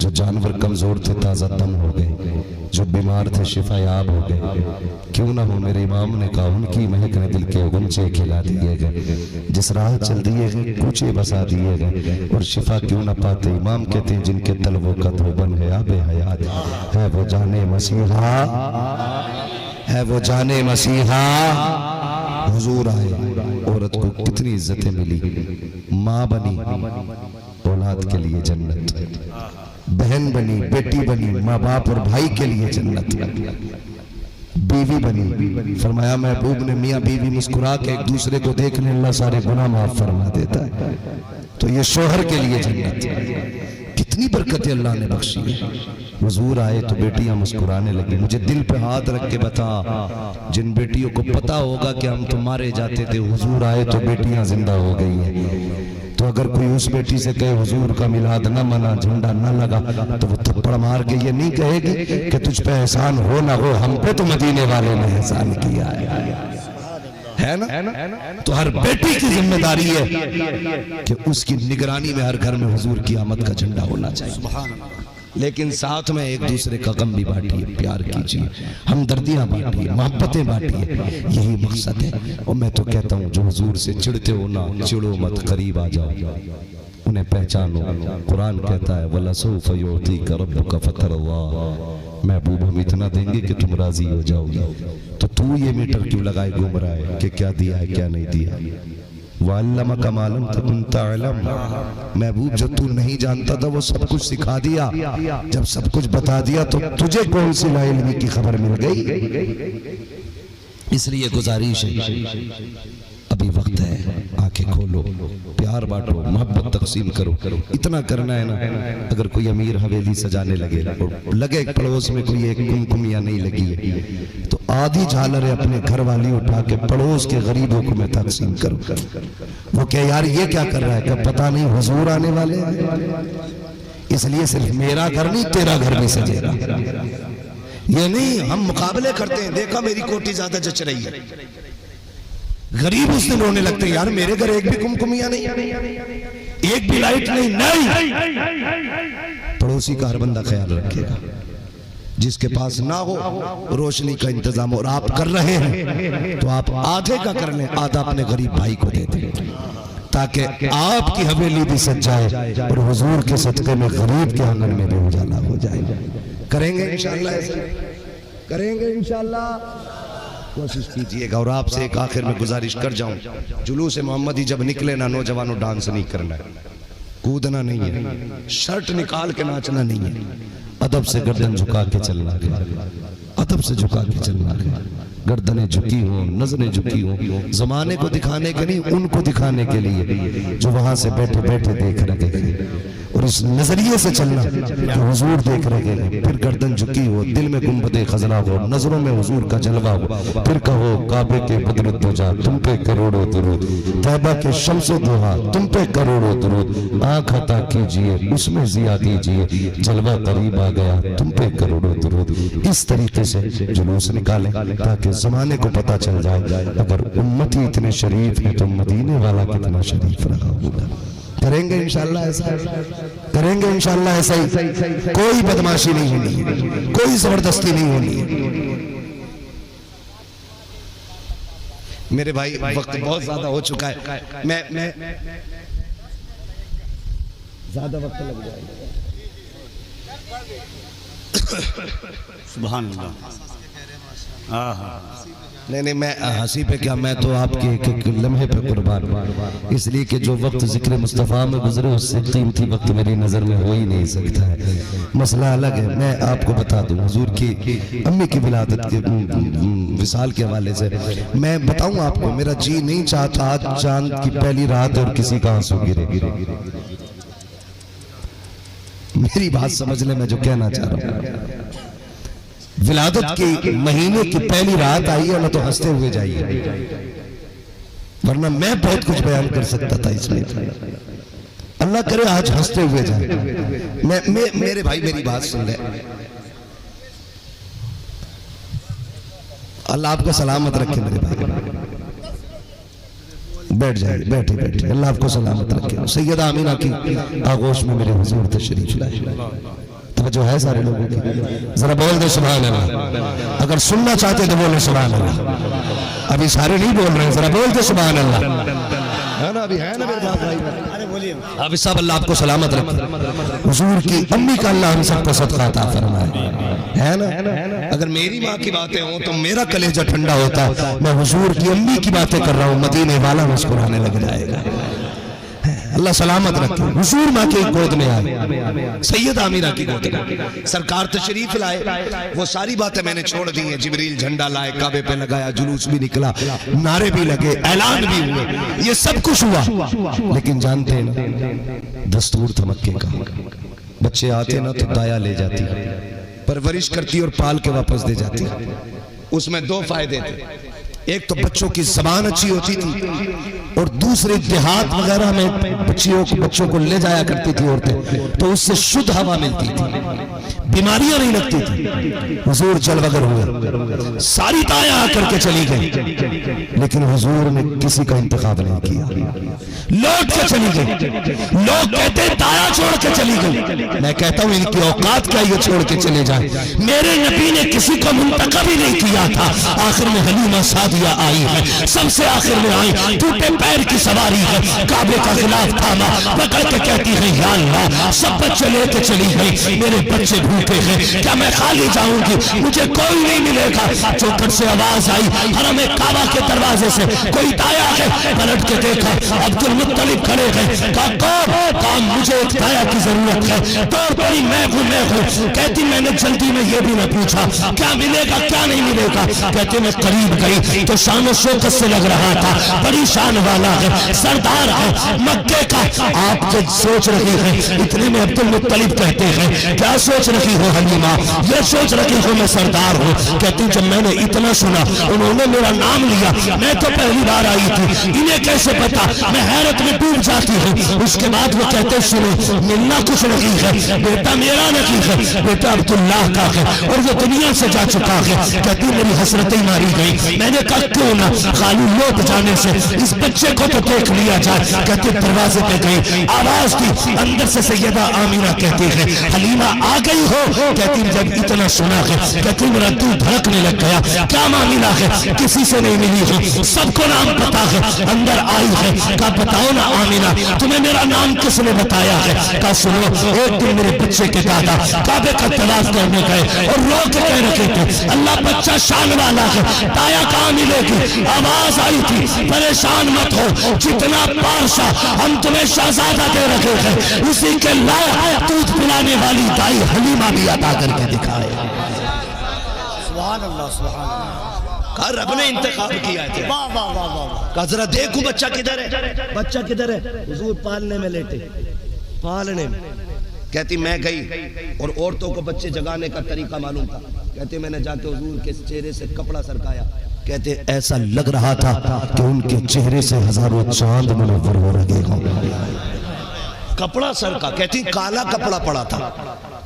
جو جانور کمزور تھے تازہ دم ہو گئے، جو بیمار تھے شفا یاب ہو گئے۔ کیوں نہ ہو میرے امام نے کہا ان کی مہک نے دل کے غنچے کھلا دیے گئے، جس راہ چل دیے گئے کوچے بسا دیے گئے، اور شفا کیوں نہ پاتے۔ امام کہتے ہیں جن کے طلبوں کا دھوبن ہے آب حیات، ہے وہ جانے مسیحا، ہے وہ جانے مسیحا۔ حضور آئے، عورت کو کتنی عزتیں ملی، ماں بنی اولاد کے لیے جنت، بہن بنی، بیٹی بنی، ماں باپ اور بھائی کے لیے جنت، بیوی بنی۔ فرمایا محبوب نے میاں بیوی مسکرا کے ایک دوسرے کو دیکھنے اللہ سارے گناہ معاف فرما دیتا ہے، تو یہ شوہر کے لیے جنت۔ کتنی برکتیں اللہ نے بخشی ہے۔ حضور آئے تو بیٹیاں مسکرانے لگی۔ مجھے دل پہ ہاتھ رکھ کے بتا، جن بیٹیوں کو پتا ہوگا کہ ہم تو مارے جاتے تھے، حضور آئے تو بیٹیاں زندہ ہو گئی ہیں۔ تو اگر کوئی اس بیٹی سے کہے حضور کا میلاد نہ منا، جھنڈا نہ لگا، تو وہ تھپڑ مار کے یہ نہیں کہے گی کہ تجھ پہ احسان ہو نہ ہو، ہم پہ تو مدینے والے نے احسان کیا ہے نا۔ تو ہر بیٹی کی ذمہ داری ہے کہ اس کی نگرانی میں ہر گھر میں حضور کی آمد کا جھنڈا ہونا چاہیے، لیکن ساتھ میں ایک دوسرے کا غم بھی بانٹیے، پیار کیجیے، ہمدردیاں بانٹیے، محبتیں بانٹیے، یہی مقصد ہے۔ اور میں تو کہتا ہوں جو حضور سے چڑھتے ہو نا، چڑھو مت، قریب آ جاؤ، انہیں پہچانو۔ قرآن کہتا ہے وَلَسَوْفَ يُعْطِيكَ رَبُّكَ فَتَرْضَىٰ، محبوب ہم اتنا دیں گے کہ تم راضی ہو جاؤ گے۔ تو یہ میٹر کیوں لگائے گھوم رہا ہے کہ کیا دیا ہے کیا نہیں دیا؟ وَعَلَّمَكَ مَا لَمْ تَكُنْ تَعْلَمْ، محبوب جو تو نہیں جانتا تھا وہ سب کچھ سکھا دیا۔ جب سب کچھ بتا دیا تو تجھے کون سی لا علمی کی خبر مل گئی؟ اس لیے گزارش ہے، ابھی وقت ہے، آنکھیں کھولو، پیار بانٹو، محبت تقسیم کرو۔ اتنا کرنا ہے نا، اگر کوئی امیر حویلی سجانے لگے اور لگے پڑوس میں کوئی ایک کمکمیاں نہیں لگی ہے، تو آدھی جھالریں اپنے گھر والی اٹھا کے پڑوس کے غریبوں کو میں تقسیم کروں۔ وہ کہ یار یہ کیا کر رہا ہے، کہ پتہ نہیں حضور آنے والے ہیں، اس لیے صرف میرا گھر نہیں تیرا گھر بھی سجے گا۔ یہ نہیں ہم مقابلے کرتے ہیں، دیکھا میری کوٹی زیادہ جچ رہی ہے، غریب اس دن رونے لگتے ہیں یار میرے گھر ایک بھی کمکمیاں نہیں، ایک بھی لائٹ نہیں۔ پڑوسی کا ہر بندہ خیال رکھے گا، جس کے پاس نہ ہو روشنی کا انتظام اور آپ کر رہے ہیں تو آپ آدھے کا کر لیں، آدھا اپنے غریب بھائی کو دے دیں، تاکہ آپ کی حویلی بھی سج جائے اور حضور کے صدقے میں غریب کے آنگن میں بھی اجالا ہو جائے۔ کریں گے انشاءاللہ ایسا، کریں گے انشاءاللہ، کوشش کیجئے گا۔ اور آپ سے ایک آخر میں گزارش کر جاؤں، جلوس محمدی جب نکلے نا، نوجوانوں ڈانس نہیں کرنا ہے، کودنا نہیں ہے، شرٹ نکال کے ناچنا نہیں ہے، ادب سے گردن جھکا کے چلنا ہے، ادب سے جھکا کے چلنا ہے، گردنیں جھکی ہوں، نظریں جھکی ہوں، زمانے کو دکھانے کے نہیں، ان کو دکھانے کے لیے جو وہاں سے بیٹھے بیٹھے دیکھ رہے ہیں، اور اس نظریے سے چلنا کہ حضور دیکھ رہے ہیں۔ پھر گردن جھکی ہو، دل میں گنبد خزرہ ہو، نظروں میں حضور کا جلوہ ہو، پھر کہو کعبے کے بدر دجا تم پہ کروڑوں درود، طیبہ کے شمس دوحا تم پہ کروڑوں درود، آنکھ عطا کیجئے اس میں ضیا دیجئے، جلوہ قریب آ گیا تم پہ کروڑوں درود۔ اس طریقے سے جلوس نکالیں تاکہ زمانے کو پتہ چل جائے اگر امتی اتنے شریف ہیں تو مدینے والا کتنا شریف رہا ہوگا۔ کریں گے انشاءاللہ ایسا، کریں گے انشاءاللہ ایسا ہی، کوئی بدماشی نہیں ہونی ہے، کوئی زبردستی نہیں ہونی ہے۔ میرے بھائی وقت بہت زیادہ ہو چکا ہے، میں زیادہ وقت لگ جائے گا۔ سبحان اللہ۔ نہیں میں ہنسی پہ کیا، میں تو آپ کے ایک لمحے پہ قربان، اس لیے کہ جو وقت ذکر مصطفیٰ میں گزرے اس سے قیمتی وقت میری نظر میں ہو ہی نہیں سکتا ہے۔ مسئلہ الگ ہے، میں آپ کو بتا دوں حضور کی امی کی ولادت کے وصال کے حوالے سے میں بتاؤں آپ کو، میرا جی نہیں چاہتا آج چاند کی پہلی رات اور کسی کا آنسو گرے۔ میری بات سمجھ لیں میں جو کہنا چاہ رہا ہوں، ولادت کی مہینے کی پہلی رات آئی ہے نہ تو ہنستے ہوئے جائیے، ورنہ میں بہت کچھ بیان کر سکتا تھا اس میں، اللہ کرے آج ہنستے ہوئے جائیں۔ میرے بھائی میری بات سن لیں، اللہ آپ کو سلامت رکھے میرے بھائی، بیٹھ جائیے، بیٹھے بیٹھے، اللہ آپ کو سلامت رکھے۔ سیدہ آمینہ کی آغوش میں میرے حضور تشریف لائے۔ توجہ ہے سارے لوگوں کی؟ ذرا بول دے سبحان اللہ. اگر سننا چاہتے تو بولے سبحان اللہ. ابھی سارے نہیں بول رہے ہیں, ذرا بول دے سبحان اللہ. ہے نا, ابھی ہے نا میرے بھائی. ابھی صاحب اللہ آپ کو سلامت رکھے. حضور کی امی کا اللہ ہم سب کو صدقہ عطا فرمائے. ہے نا, اگر میری ماں کی باتیں ہوں تو میرا کلیجہ ٹھنڈا ہوتا ہے. میں حضور کی امی کی باتیں کر رہا ہوں, مدینے والا مسکرانے لگ جائے گا. اللہ سلامت رکھے. حضور ماں کے گود میں آئے, سید آمینہ کی گود میں سرکار تشریف لائے. وہ ساری باتیں میں نے چھوڑ دی ہیں. جبریل جھنڈا لائے, کعبے پہ لگایا, جلوس بھی نکلا, نعرے بھی لگے, اعلان بھی ہوئے, یہ سب کچھ ہوا. لیکن جانتے ہیں نا, دستور تھا مکے کا. بچے آتے نا تو دایا لے جاتی, پرورش کرتی اور پال کے واپس دے جاتی. اس میں دو فائدے تھے. ایک تو بچوں کی زبان اچھی ہوتی تھی, اور دوسرے دیہات وغیرہ میں بچوں کو لے جایا کرتی تھی عورتیں, تو اس سے شدھ ہوا ملتی تھی, بیماریاں نہیں لگتی تھی. حضور چل وگر ہوئے, ساری دائیں آ کر کے چلی گئی, لیکن حضور نے کسی کا انتخاب نہیں کیا, لوٹ کے چلی گئی. لوگ کہتے ہیں دایا چھوڑ کے چلی گئی. میں کہتا ہوں ان کی اوقات کیا یہ چھوڑ کے چلے جائیں. میرے نبی نے کسی کو منتخب ہی نہیں کیا تھا. آخر میں حلیمہ سعدیہ آئی ہے, سب سے آخر میں آئی, ٹوٹے پیر کی سواری ہے, کعبے کا غلاف تھاما, پکڑ کے کہتی ہے یا اللہ سب بچے لے کے چلی گئی, میرے بچے بھوکے ہیں, کیا میں خالی جاؤں گی, مجھے کوئی نہیں ملے گا. چوکھٹ سے آواز آئی, حرم کعبہ کے دروازے سے کوئی دایا ہے. پلٹ کے دیکھا, عبد المطلب کھڑے ہیں. کہا مجھے ایک دایا کی ضرورت ہے. توڑ پڑی, میں ہوں. کہتی میں نے جلدی میں یہ بھی نہ پوچھا کیا ملے گا کیا نہیں ملے گا. کہتے میں قریب گئی تو شان و شوکت سے لگ رہا تھا, بڑی شان والا ہے, سردار ہے مکے کا. آپ جب سوچ رہی ہیں, اتنے میں عبد المطلب کہتے ہیں کیا سوچ رہی ہو حلیمہ, یہ سوچ رہی ہو میں سردار ہوں. کہتی جب میں نے اتنا سنا, انہوں نے میرا نام لیا, میں تو پہلی بار آئی تھی, انہیں کیسے پتا, میں حیرت میں ڈوب جاتی ہوں. اس کے بعد وہ کہتے سنو ملنا کچھ نہیں ہے, بیٹا میرا نہیں ہے, بیٹا عبداللہ کا ہے, اور وہ دنیا سے جا چکا ہے. کہتی میری حسرتیں ماری گئی. میں نے کہا کیوں نہ خالی لوٹ جانے سے اس بچے کو تو دیکھ لیا جائے. کہتے دروازے پہ گئی, آواز دی, اندر سے سیدہ آمینہ کہتی ہے حلیمہ آ گئی ہو. کہتی جب اتنا سنا ہے, کہتی میرا دل دھڑکنے لگ گیا, کیا معاملہ ہے, کسی سے نہیں ملی ہو, سب کو نام پتا ہے. اندر آئی ہے, کہا بتاؤ نا آمینہ تمہیں میرا نام کس نے بتایا ہے. کہا سنو, ایک دن میرے بچے کے دادا کعبے کا طواف کرنے گئے اور رو کے کہہ رہے تھے اللہ بچہ شان والا ہے, دایا کہاں ملے گی. آواز آئی تھی پریشان مت ہو, جتنا پارشا ہم تمہیں شہزادہ دے رکھے ہیں, اسی کے لائق دودھ پلانے والی دائی حلیمہ بھی عطا کر کے دکھائے. سبحان اللہ سبحان اللہ. کہا رب نے انتخاب کیا ہے. کہا ذرا دیکھو بچہ کدھر ہے, بچہ کدھر ہے. حضور پالنے میں لیٹے, پالنے میں. کہتی میں گئی اور عورتوں کو بچے جگانے کا طریقہ معلوم تھا. کہتے میں نے جا کے حضور کے چہرے سے کپڑا سرکایا. کہتے ایسا لگ رہا تھا کہ ان کے چہرے سے ہزاروں چاند منور ہو رہے ہوں. کپڑا سرکا, کہتی کالا کپڑا پڑا تھا.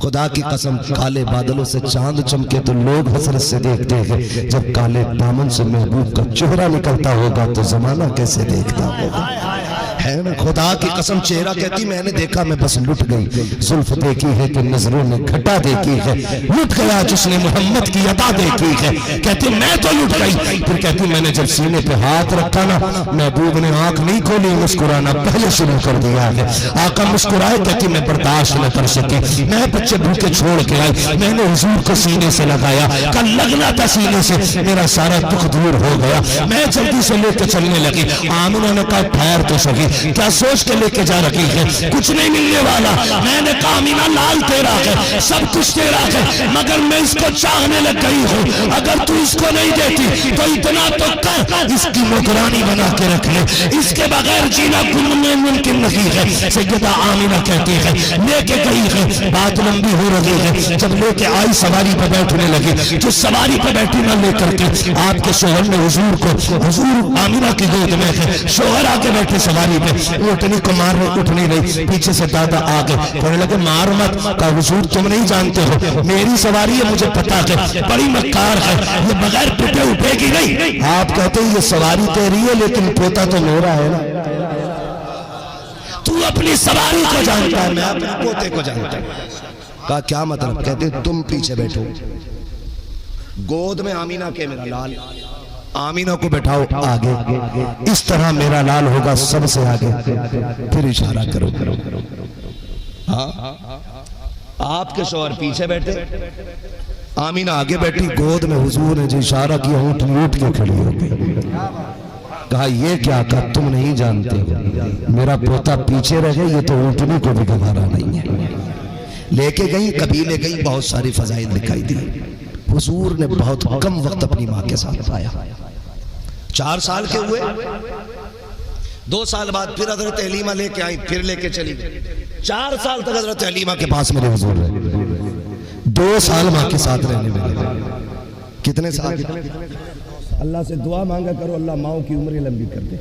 خدا کی قسم کالے بادلوں سے چاند چمکے تو لوگ حسرت سے دیکھتے ہیں, جب کالے دامن سے محبوب کا چہرہ نکلتا ہوگا تو زمانہ کیسے دیکھتا ہوگا. ہے نا, خدا کی قسم چہرہ کہتی میں نے دیکھا میں بس لٹ گئی. زلف دیکھی ہے کہ نظروں نے گھٹا دیکھی ہے, لٹ گیا جس نے محمد کی عطا دیکھی ہے. کہتی میں تو لٹ گئی. پھر کہتی میں نے جب سینے پہ ہاتھ رکھا نا, محبوب نے آنکھ نہیں کھولی, مسکرانا پہلے شروع کر دیا ہے. آقا مسکرائے, کہتی میں برداشت نہ کر سکی, میں بچے بھوکے چھوڑ کے آئی. میں نے حضور کو سینے سے لگایا, کل لگنا تھا سینے سے, میرا سارا دکھ دور ہو گیا. میں جلدی سے لے کے چلنے لگی. آمینہ نے کہا ٹھہر تو سکی, کیا سوچ کے لے کے جا رہی ہے, کچھ نہیں ملنے والا. میں نے کہا آمینہ لال تیرا ہے, سب کچھ تیرا ہے, مگر میں اس کو چاہنے لگ گئی ہوں. اگر تو اس کو نہیں دیتی تو اتنا تو کر, اس کی نوکرانی بنا کے رکھ لے, اس کے بغیر جینا ممکن نہیں ہے. سیدہ آمینہ کہتی ہے لے کے گئی ہے, بات لمبی ہو رہی ہے. جب لے کے آئی سواری پہ بیٹھنے لگی, جو سواری پہ بیٹھی نہ لے کر کے آپ کے شوہر نے حضور کو, حضور آمینہ کی گود میں ہے, شوہر آ کے بیٹھے سواری پہ, اٹھنی کو مار رہے, اٹھ نہیں رہی. پیچھے سے دادا آ گئے, کہنے لگے مار مت. کہا حضور تم نہیں جانتے ہو, میری سواری ہے, مجھے پتا ہے, بڑی مکار ہے, یہ بغیر پٹے اٹھے گی نہیں. آپ کہتے ہیں یہ سواری تیری ہے لیکن پوتا تو میرا ہے نا. تو اپنی سواری کو جانتا ہے, میں اپنے پوتے کو جانتا ہوں. کہا کیا مطلب؟ کہتے تم پیچھے بیٹھو، گود میں آمینہ کے میرا لال، آمینہ کو بٹھاؤ آگے، اس طرح میرا لال ہوگا سب سے آگے، پھر اشارہ کرو۔ آپ کے شوہر پیچھے بیٹھے، آمینہ آگے بیٹھی، گود میں حضور نے جو اشارہ کیا اونٹنی اٹھ کے کھڑی ہو گئی۔ کہا یہ کیا؟ کہا تم نہیں جانتے ہو، میرا پوتا پیچھے رہے یہ تو اونٹنی کو بھی گوارا نہیں ہے۔ لے کے گئی، قبیلے گئی، بہت ساری فضائل دکھائی دی۔ حضور نے بہت کم وقت اپنی ماں کے ساتھ پایا، 4 سال کے ہوئے، 2 سال بعد پھر حضرت حلیمہ لے کے آئی، پھر لے کے چلی، 4 سال تک حضرت حلیمہ کے پاس میرے حضور رہے، 2 سال ماں کے ساتھ رہنے میں۔ کتنے سال؟ اللہ سے دعا مانگا کرو اللہ ماؤں کی عمریں لمبی کر دے۔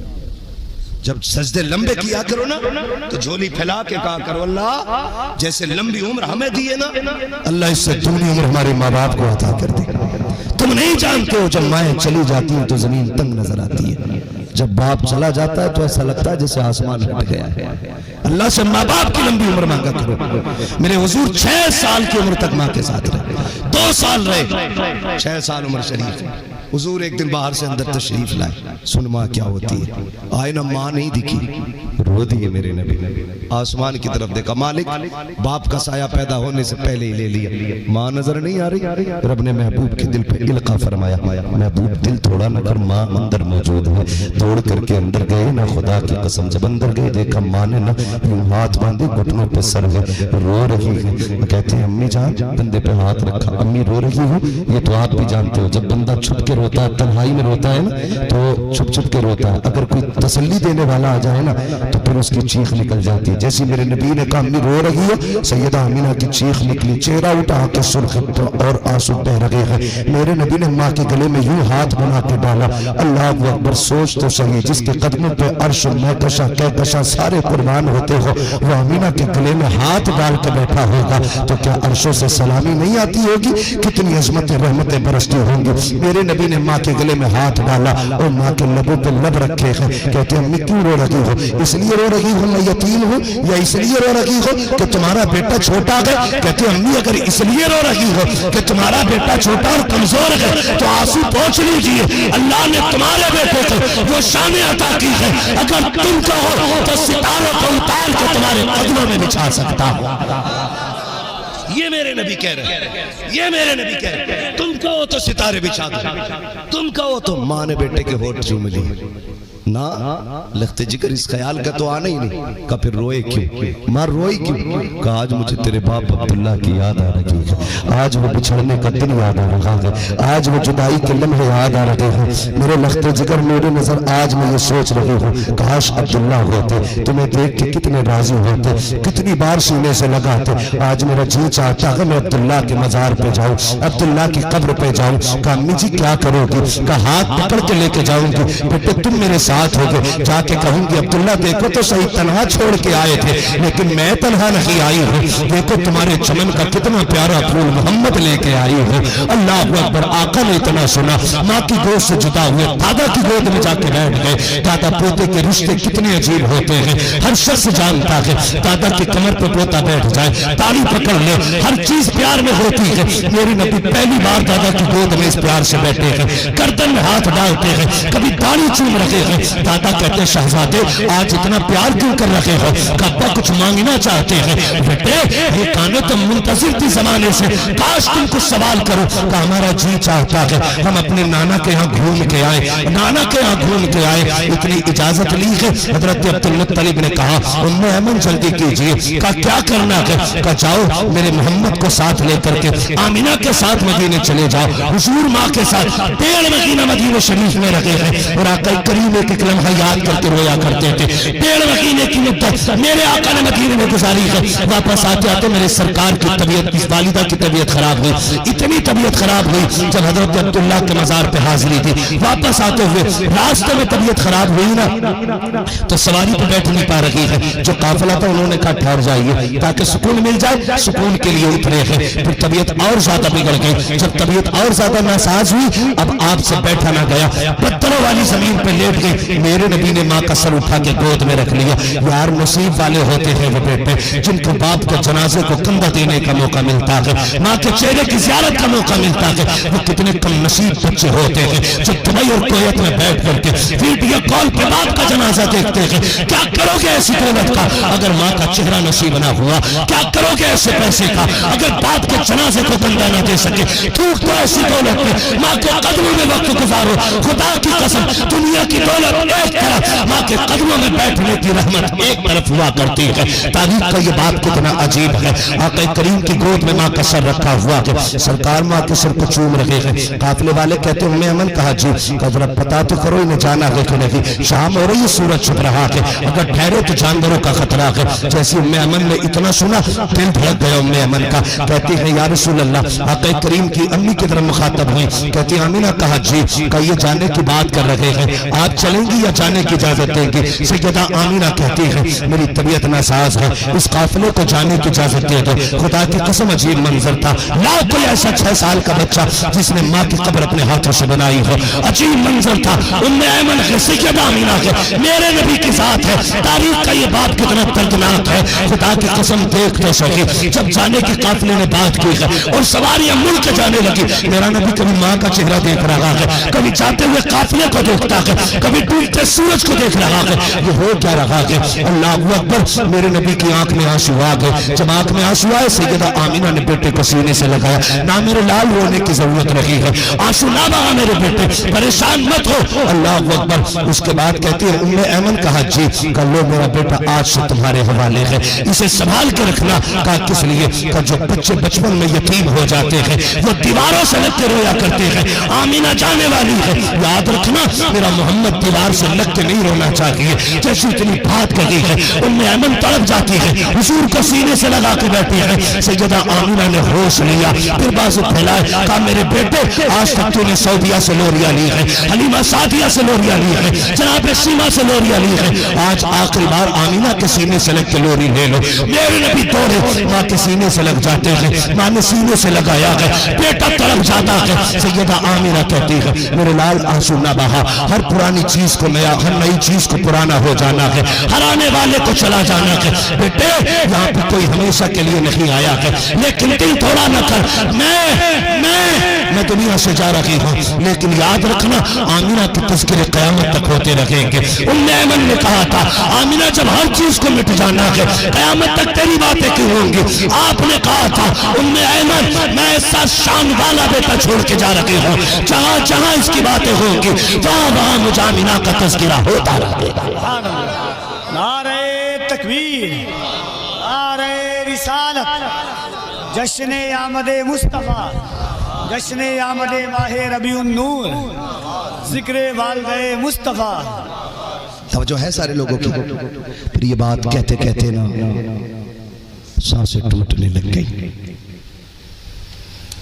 جب سجدے لمبے کیا کرو نا تو جھولی پھیلا کے کہا کرو اللہ جیسے لمبی عمر ہمیں دیے نا اللہ اس سے دگنی عمر ہمارے ماں باپ کو عطا کر دے۔ تم نہیں جانتے ہو جب مائیں چلی جاتی ہیں تو زمین تنگ نظر آتی ہے، جب باپ چلا جاتا ہے تو ایسا لگتا ہے جیسے آسمان ہٹ گیا ہے۔ اللہ سے ماں باپ کی لمبی عمر مانگا کرو۔ میرے حضور 6 سال کی عمر تک ماں کے ساتھ رہے، 2 سال رہے، 6 سال عمر شریف۔ حضور ایک دن باہر سے اندر تشریف لائے، سن ماں کیا ہوتی ہے؟ آئے نا ماں نہیں دکھی، رو دیے میرے نبی، آسمان کی طرف دیکھا، مالک باپ کا سایہ پیدا ہونے سے پہلے ہی لے لیا، ماں نظر نہیں آ رہی۔ رب نے محبوب کے دل پہ القا فرمایا، محبوب دل تھوڑا نہ کر، ماں اندر موجود ہے۔ دوڑ کر کے اندر گئے نا، خدا کی قسم جب اندر گئے دیکھا ماں نے نا یوں ہاتھ باندھے گھٹنوں پہ سر ہے، رو رہی ہے۔ کہتے ہیں امی جان بندے پہ ہاتھ رکھا، امی رو رہی ہوں، یہ تو آپ بھی جانتے ہو جب بندہ چھپ کے روتا ہے، تنہائی میں روتا ہے نا تو چھپ چھپ کے روتا ہے، اگر کوئی تسلی دینے والا آ جائے نا تو پھر اس کی چیخ نکل جاتی ہے۔ جیسے میرے نبی نے کہا امی رو رہی ہے، سیدہ آمینہ کی چیخ نکلی، چہرہ اٹھا کے سرخ اور آنسو بہ رہے ہیں۔ میرے نبی نے ماں کے گلے میں یوں ہاتھ بنا کے ڈالا، اللہ اکبر، سوچ تو صحیح جس کے قدموں پہ عرش مہکشاں کہکشاں سارے قربان ہوتے ہو وہ آمینہ کے گلے میں ہاتھ ڈال کے بیٹھا ہوگا تو کیا عرشوں سے سلامی نہیں آتی ہوگی؟ کتنی عظمتیں رحمتیں برستی ہوں گی۔ میرے نبی نے ماں کے گلے میں ہاتھ ڈالا اور ماں کے لبوں پہ لب رکھے ہیں۔ کہتے ہیں امی کیوں رو رہی ہو؟ اس لیے رو رہی ہو میں یتیم ہوں یا اس لیے رو رہی ہو کہ تمہارا بیٹا چھوٹا ہے؟ کہتے ہیں امی اگر اس لیے رو رہی ہو کہ تمہارا بیٹا چھوٹا اور کمزور ہے تو آنسو پوچھ لیجئے، اللہ نے تمہارے بیٹے کو وہ شان عطا کی ہے، اگر تم کہو تو ستاروں کو اتار کے تمہارے قدموں میں بچھا سکتا ہوں۔ یہ میرے نبی کہہ رہے ہیں، یہ میرے نبی کہہ رہے ہیں، تم کہو تو ستارے بچھا دو، تم کہو تو ماں نے بیٹے کے ہونٹ چوم لی نا، لخت جگر اس خیال کا تو آنا ہی نہیں۔ کہا پھر روئے کیوں؟ ماں روئی کیوں؟ کہا آج مجھے تیرے باپ عبداللہ کی یاد آ رہی ہے، آج وہ بچھڑنے کا دن یاد آ رہا ہے، آج وہ جدائی کے لمحے یاد آ رہے ہیں میرے لخت جگر میرے نظر۔ آج میں یہ سوچ رہی ہوں کاش عبداللہ ہوتے، تمہیں دیکھ کے کتنے راضی ہوتے، کتنی بار سینے سے لگاتے۔ آج میرا جی چاہتا ہے میں عبداللہ کے مزار پہ جاؤں، عبداللہ کی قبر پہ جاؤں۔ کہا امی جی کیا کرو گی؟ کہا ہاتھ پکڑ کے لے کے جاؤں گی، بیٹے تم میرے ساتھ ہو گئے، جا کے کہوں گی عبداللہ دیکھو تو صحیح تنہا چھوڑ کے آئے تھے لیکن میں تنہا نہیں آئی ہوں، دیکھو تمہارے چمن کا کتنا پیارا پھول محمد لے کے آئی ہوں۔ اللہ اکبر، آقا نے اتنا سنا، ماں کی گود سے جدا ہوئے دادا کی گود میں جا کے بیٹھ گئے۔ دادا پوتے کے رشتے کتنے عجیب ہوتے ہیں، ہر شخص جانتا ہے دادا کی کمر پہ پوتا بیٹھ جائے، تالی پکڑ لے، ہر چیز پیار میں ہوتی ہے۔ میری نبی پہلی بار دادا کی گود میں اس پیار سے بیٹھے ہیں، گردن میں ہاتھ ڈالتے ہیں، کبھی داڑھی چوم رہے ہیں۔ دادا کہتے ہیں شہزادے آج اتنا پیار کیوں کر رہے ہو؟ ابا کچھ مانگنا چاہتے ہیں؟ بیٹے یہ کانے تو منتظر تھی زمانے سے، کاش تم کچھ سوال کرو۔ کہ ہمارا جی چاہتا ہے ہم اپنے نانا کے ہاں گھوم کے آئے، نانا کے ہاں گھوم کے آئے۔ اتنی اجازت لی ہے؟ حضرت عبدالمطلب نے کہا ام ایمن جلدی کیجئے۔ کہا کیا کرنا ہے؟ کہا جاؤ میرے محمد کو ساتھ لے کر کے آمینہ کے ساتھ مدینے چلے جاؤ۔ حضور ماں کے ساتھ 1.5 مہینہ مدینہ شریف میں رہے ہیں اور آقا کریم ایک لمحہ یاد کر کے رویا کرتے تھے۔ 1.5 مہینے کی مدت میرے آقا نے مدینے میں گزاری ہے۔ واپس آتے آتے میرے سرکار کی طبیعت، اس والدہ کی طبیعت خراب ہوئی، اتنی طبیعت خراب ہوئی جب حضرت عبداللہ کے مزار پہ حاضری تھی۔ واپس آتے ہوئے راستے میں طبیعت خراب ہوئی نا تو سواری پہ بیٹھ نہیں پا رہی ہے، جو قافلہ تھا انہوں نے کہا ٹھہر جائیے تاکہ سکون مل جائے، سکون کے لیے اترے ہیں۔ پھر طبیعت اور زیادہ بگڑ گئی، جب طبیعت اور زیادہ ناساز ہوئی اب آپ سے بیٹھا نہ گیا، پتھروں والی زمین پہ لیٹ گئی۔ میرے نبی نے ماں کا سر اٹھا کے گود میں رکھ لیا. یار نصیب والے ہوتے ہیں وہ بیٹے جن کو باپ کے جنازے کو کندھا دینے کا موقع ملتا ہے, ماں کے چہرے کی زیارت کا موقع ملتا ہے. وہ کتنے کم نصیب بچے ہوتے ہیں جو دبئی اور کویت میں بیٹھ کر کے ویڈیو کال پہ باپ کا جنازہ دیکھتے ہیں. کیا کرو گے ایسی دولت کا اگر ماں کا چہرہ نصیب نہ ہوا؟ کیا کرو گے ایسے پیسے کا اگر باپ کے جنازے کو کندھا نہ دے سکے؟ تھوک تو ایسی دولت میں ماں کے قدموں میں وقت گزارو. خدا کی قسم دنیا کی دولت ایک طرف, ماں کے قدموں میں بیٹھنے کی رحمت ایک طرف ہوا کرتی ہے. تاریخ کا یہ بات کتنا عجیب ہے. آقا کریم کی گود میں ماں کا سر رکھا ہوا ہے, سرکار ماں کے سر کو چوم رہے ہیں. قافلے والے کہتے ہیں امّ ایمن. کہا جی. ذرا پتا تو کرو انہیں جانا ہے کہ نہیں؟ شام ہو رہی ہے, سورج چھپ رہا ہے, اگر ٹھہرے تو جانوروں کا خطرہ ہے. جیسے امّ ایمن نے اتنا سنا دل دھڑک گیا امّ ایمن کا. کہتی ہے یا رسول اللہ. آقا کریم کی امی کی طرف مخاطب ہوئی, کہتی آمینہ. کہا جی. کہ یہ جانے کی بات کر رہے ہیں, آپ چلیں گی یا جانے کی اجازت دیں گی؟ سیدہ آمینہ کہتی ہے میری طبیعت ناساز ہے, اس قافلے کو جانے کی اجازت دے دو. خدا کی قسم عجیب منظر تھا. لا کوئی ایسا 6 سال کا بچہ جس نے ماں کی قبر اپنے ہاتھوں سے بنائی ہو. عجیب منظر تھا. امّ ایمن ہے, سیدہ آمینہ ہے, میرے نبی کی ذات ہے. تاریخ کا یہ بات کتنا دردناک ہے. خدا کی قسم دیکھ تو سکے جب جانے کی قافلے نے بات کی ہے اور سواریاں مڑ کے جانے لگی, میرا نبی کبھی ماں کا چہرہ دیکھ رہا ہے, کبھی جاتے ہوئے قافلے کو دیکھتا ہے, کبھی ڈوبتے سورج کو دیکھ رہا ہے. یہ ہو کیا رہا ہے؟ اللہ اکبر. میرے نبی کی آنکھ میں آنسو آ گئے. جب آنکھ میں آنسو آئے سیدہ آمینہ نے بیٹے کو سینے سے لگایا. نہ میرے لال رونے کی ضرورت رہی ہے, آنسو نہ بہا میرے بیٹے, پریشان مت ہو. اللہ اکبر. اس کے بعد کہتی ہے امّ ایمن. کہا جی. کہا لو میرا بیٹا آج سے تمہارے حوالے ہے, اسے سنبھال کے رکھنا. کہا کس لیے؟ کہ جو بچے بچپن میں یتیم ہو جاتے ہیں وہ دیواروں سے لگ کے رویا کرتے ہیں. آمینہ جانے والی ہے, یاد رکھنا میرا محمد دیوار سے لگ کے نہیں رونا چاہیے. جیسی اتنی بات کہی ہے امّ ایمن تڑپ جاتی ہے, حضور کو سینے سے لگا کے بیٹھی ہے. سیدہ آمینہ نے ہوش لیا, پھر بازو پھیلائے. کہا میرے بیٹے آج تک تو نے سعودیہ سے لوریاں لی ہے, حلیمہ سعدیہ سے لوریاں لی ہے, جناب سیما سے لوریاں لی ہے, آج آخری بار آمینہ کے سینے سے لگ کے لوری لے لو. میرے نبی دوڑے ماں کے سینے سے لگ جاتے ہیں, ماں نے سینے سے لگایا ہے, بیٹا تڑپ جاتا ہے. سیدہ آمینہ کہتی ہے میرے لال آنسو نہ بہا. ہر پرانی چیز کو نیا, ہر نئی چیز کو پرانا ہو جانا ہے, ہر آنے والے کو چلا جانا ہے. بیٹے یہاں پہ کوئی ہمیشہ کے لیے نہیں آیا ہے, لیکن دل تھوڑا نہ کر. میں دنیا سے جا رہی ہوں, لیکن یاد رکھنا آمینہ کے تذکرے قیامت تک ہوتے رہیں گے. امّ ایمن نے کہا تھا آمینہ جب ہر چیز کو مٹ جانا ہے قیامت تک تیری باتیں کیوں ہوں گی؟ آپ نے کہا تھا امّ ایمن میں ایسا شان والا بیٹا چھوڑ کے جا رہی ہوں, جہاں جہاں اس کی باتیں ہوں گی وہاں وہاں مجھے آمینہ کا تذکرہ ہوتا رہے گا. نعرہ تکبیر, نعرہ رسالت, جشن آمد مصطفیٰ, جشن آمد ماہ ربیع النور, ذکر والدہ مصطفیٰ. توجہ ہے سارے لوگوں کی. پھر یہ بات کہتے کہتے نا سانسیں ٹوٹنے لگ گئی.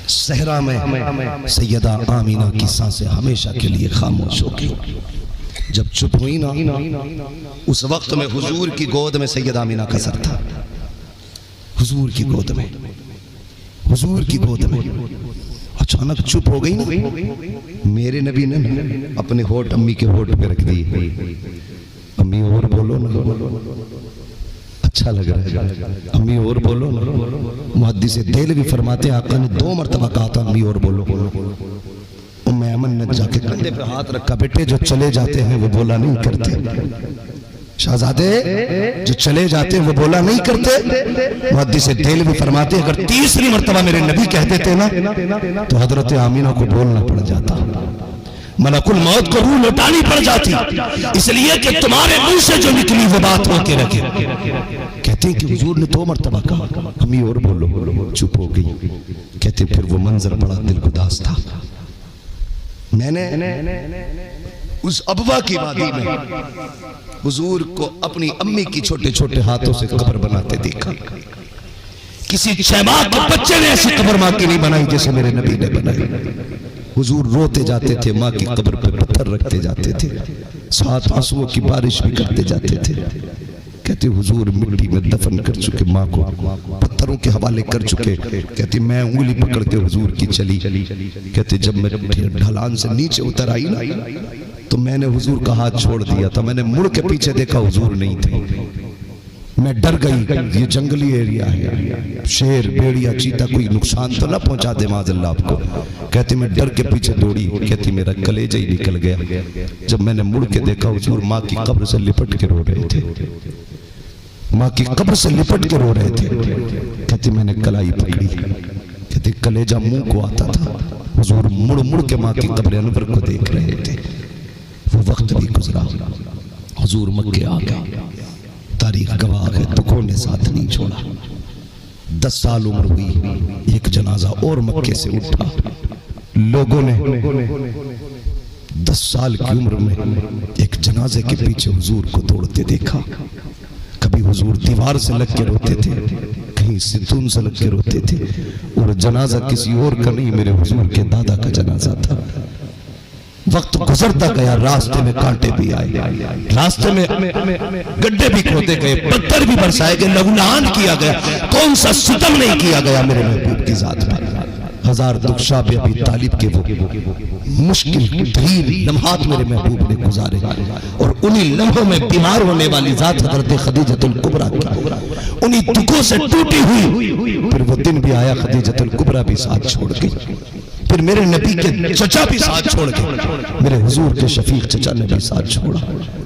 صحرا میں سیدہ آمینہ کی سانسیں ہمیشہ کے لیے خاموش ہو گئی. جب چپ ہوئی نا, اس وقت میں حضور کی گود میں سیدہ آمینہ کا سر تھا. حضور کی گود میں, حضور کی گود میں اچانک چپ ہو گئی نا. میرے نبی نے اپنے ہوٹ امی کے ہوٹ پہ رکھ دی. امی اور بولو نا, اچھا لگ رہا ہے. امی اور بولو نا. محدث دہلوی فرماتے ہیں آقا نے 2 مرتبہ کہا تھا امی اور بولو. امّ ایمن نے جا کے کندھے پہ ہاتھ رکھا. بیٹے جو چلے جاتے ہیں وہ بولا نہیں کرتے, شہزادے جو چلے جاتے ہیں وہ بولا نہیں کرتے. محدث دہلوی فرماتے ہیں اگر 3ری مرتبہ میرے نبی کہہ دیتے نا تو حضرت آمینہ کو بولنا پڑ جاتا, ملک الموت کو روح لوٹانی پڑ جاتی, اس لیے کہ تمہارے منہ سے جو نکلی وہ بات ہو کے رکھے. کہتے ہیں کہ حضور نے 2 مرتبہ کہا امی اور بولو, چپ ہو گئی. کہتے ہیں پھر وہ منظر بڑا دل گداز تھا. میں نے اس ابوا کی وادی میں حضور کو اپنی امی کی چھوٹے چھوٹے ہاتھوں سے قبر بناتے دیکھا. کسی شہباں کے بچے نے ایسی قبر ماں کی نہیں بنائی جیسے میرے نبی نے بنائی. حضور روتے جاتے تھے, ماں کی قبر پہ پتھر رکھتے جاتے تھے, ساتھ آنسوؤں کی بارش بھی کرتے جاتے تھے. کہتے حضور مٹی میں دفن کر چکے ماں کو, پتھروں کے حوالے کر چکے. کہتے میں انگلی پکڑتے حضور کی چلی. کہتے جب میں ڈھلان سے نیچے اتر آئی نا تو میں نے حضور کا ہاتھ چھوڑ دیا تھا. میں نے مڑ کے پیچھے دیکھا حضور نہیں تھے. میں ڈر گئی, یہ جنگلی ایریا ہے, شیر بیڑیا چیتا کوئی نقصان تو نہ پہنچا دے معاذ اللہ آپ کو. کہتی میں ڈر کے پیچھے دوڑی, کہتی میرا کلیجہ ہی نکل گیا. جب میں نے مڑ کے دیکھا حضور ماں کی قبر سے لپٹ کے رو رہے تھے, ماں کی قبر سے لپٹ کے رو رہے تھے. کہتی میں نے کلائی پکڑی, کہتی کلیجہ منہ کو آتا تھا. حضور مڑ مڑ کے ماں کی قبر انور کو دیکھ رہے تھے. وہ وقت بھی گزرا, حضور مکے آ گئے. تاریخ گواہ ہے, دکھوں نے ساتھ نہیں چھوڑا. 10 سال عمر ہوئی, ایک جنازہ اور مکے سے اٹھا. لوگوں نے 10 سال کی عمر میں ایک جنازے کے پیچھے حضور کو دوڑتے دیکھا. کبھی حضور دیوار سے لگ کے روتے تھے, کہیں ستون سے لگ کے روتے تھے, اور جنازہ کسی اور کا نہیں, میرے حضور کے دادا کا جنازہ تھا. وقت گزرتا گیا, راستے میں کانٹے بھی آئے, راستے میں گڈھے بھی کھودے گئے, پتھر بھی برسائے گئے, لہولہان کیا گیا. کون سا ستم نہیں کیا گیا میرے محبوب کی ذات پر. 1000 دکھ شاب ابی طالب کے وہ مشکل ترین لمحات میرے محبوب نے گزارے, اور انہی لمحوں میں بیمار ہونے والی ذات حضرت خدیجۃ الکبریٰ کی انہی دکھوں سے ٹوٹی ہوئی. پھر وہ دن بھی آیا, خدیجۃ الکبریٰ بھی ساتھ چھوڑ گئی. پھر میرے نبی کے چچا بھی ساتھ چھوڑ گئے, میرے حضور کے شفیق چچا نے بھی ساتھ چھوڑا.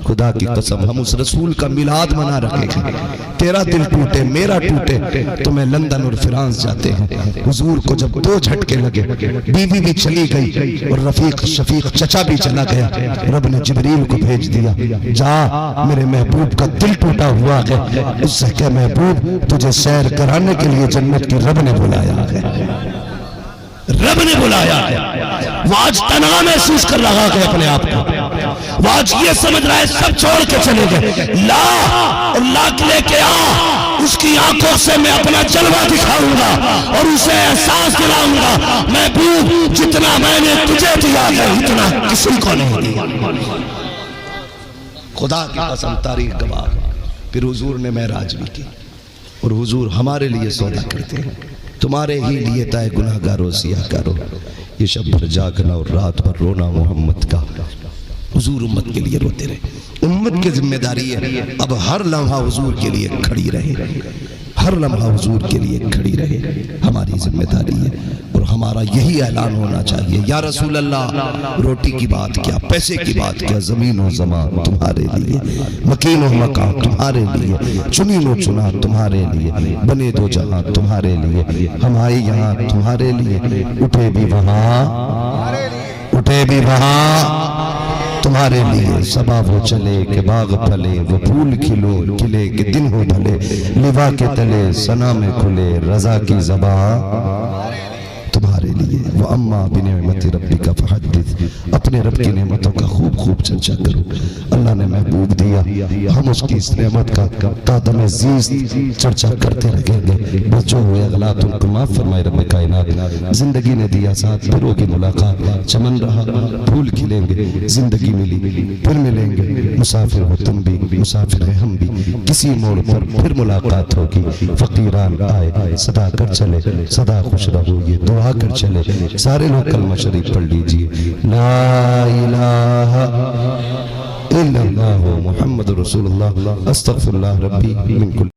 خدا کی قسم ہم اس رسول کا میلاد منا رکھے گے. تیرا دل ٹوٹے میرا ٹوٹے تو میں لندن اور فرانس جاتے ہیں. حضور کو جب 2 جھٹکے لگے, بیوی بھی چلی گئی اور رفیق شفیق چچا بھی چلا گیا, رب نے جبریل کو بھیج دیا, جا میرے محبوب کا دل ٹوٹا ہوا ہے, اس سے کہ محبوب تجھے سیر کرانے کے لیے جنت کی رب نے بلایا ہے, رب نے بلایا ہے. وہ آج تنہا محسوس کر رہا ہے اپنے آپ کو, وہ آج یہ سمجھ رہا ہے سب چھوڑ کے چلے گئے. لا اور لاکھ لے کے آ, اس کی آنکھوں سے میں اپنا جلوہ دکھاؤں گا اور اسے احساس دلاؤں گا, محبوب جتنا میں نے تجھے دیا ہے اتنا کسی کو نہیں دیا. خدا کی قسم تاریخ گواہ. پھر حضور نے معراج بھی کی, اور حضور ہمارے لیے سودا کرتے ہیں, تمہارے ہی لیے تائے گناہ گارو سیاہ کرو, یہ شب بھر جاگنا اور رات بھر رونا محمد کا. حضور امت کے لیے روتے رہے. امت کی ذمہ داری ہے اب ہر لمحہ حضور کے لیے کھڑی رہے, ہر لمحہ حضور کے لیے کھڑی رہے. ہماری ذمہ داری ہے, اور ہمارا یہی اعلان ہونا چاہیے, یا رسول اللہ روٹی کی بات کیا, پیسے کی بات کیا, زمین و زمان تمہارے لیے, مکین و مکان تمہارے لیے, چنین و چنا تمہارے لیے, بنے 2 جہاں تمہارے لیے, ہم آئے یہاں تمہارے لیے, اٹھے بھی وہاں, اٹھے بھی وہاں تمہارے لیے. صبا وہ چلے کہ باغ پھلے, وہ پھول کھلے کہ دن ہو ڈھلے, لوا کے تلے ثنا میں کھلے, رضا کی زبان تمہارے لیے. وَأَمَّا بِنِعْمَتِ رَبِّكَ فَحَدِّثْ, اپنے رب کی نعمتوں کا خوب خوب چرچا کرو. اللہ نے محبوب دیا, ہم اس کی اس نعمت کا تادم عزیز چرچا کرتے رہیں گے. بس جو ہوئے اغلاط ان کو معاف فرمائے رب کائنات. زندگی نے دیا ساتھ, پھر ہوگی ملاقات, چمن رہا پھول کھلیں گے, زندگی ملی پھر ملیں گے. مسافر ہو تم بھی, مسافر ہیں ہم بھی, کسی موڑ پر پھر ملاقات ہوگی. فقیران آئے صدا کر چلے, صدا خوش رہو یہ دعا کر چلے. سارے لوگ کلمہ شریف پڑھ لیجئے, لا الہ الا اللہ محمد رسول اللہ, استغفر اللہ ربی من کل.